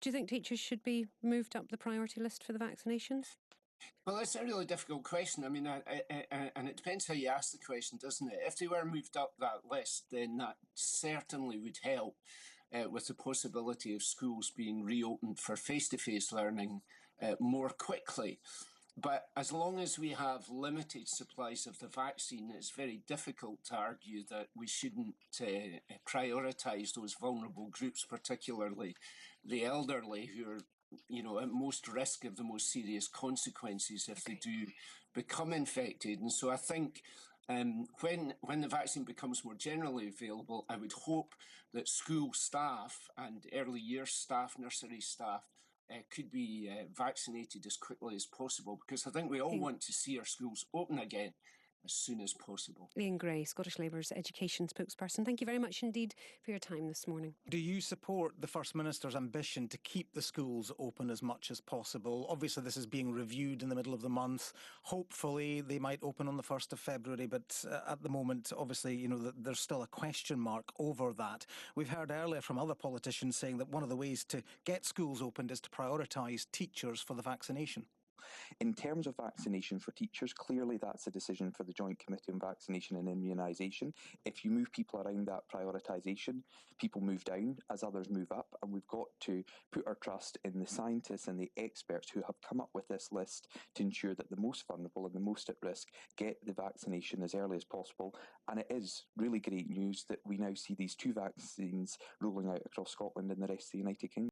Do you think teachers should be moved up the priority list for the vaccinations? Well, that's a really difficult question. I mean, and it depends how you ask the question, doesn't it? If they were moved up that list, then that certainly would help with the possibility of schools being reopened for face-to-face learning more quickly. But as long as we have limited supplies of the vaccine, it's very difficult to argue that we shouldn't prioritise those vulnerable groups, particularly the elderly, who are at most risk of the most serious consequences if they do become infected. And so I think when the vaccine becomes more generally available, I would hope that school staff and early years staff, nursery staff, could be vaccinated as quickly as possible, because I think we all want to see our schools open again as soon as possible. Ian Gray, Scottish Labour's education spokesperson, thank you very much indeed for your time this morning. Do you support the First Minister's ambition to keep the schools open as much as possible? Obviously, this is being reviewed in the middle of the month. Hopefully, they might open on the 1st of February, but at the moment, obviously, there's still a question mark over that. We've heard earlier from other politicians saying that one of the ways to get schools opened is to prioritise teachers for the vaccination. In terms of vaccination for teachers, clearly that's a decision for the Joint Committee on Vaccination and Immunisation. If you move people around that prioritisation, people move down as others move up, and we've got to put our trust in the scientists and the experts who have come up with this list to ensure that the most vulnerable and the most at risk get the vaccination as early as possible. And it is really great news that we now see these 2 vaccines rolling out across Scotland and the rest of the United Kingdom.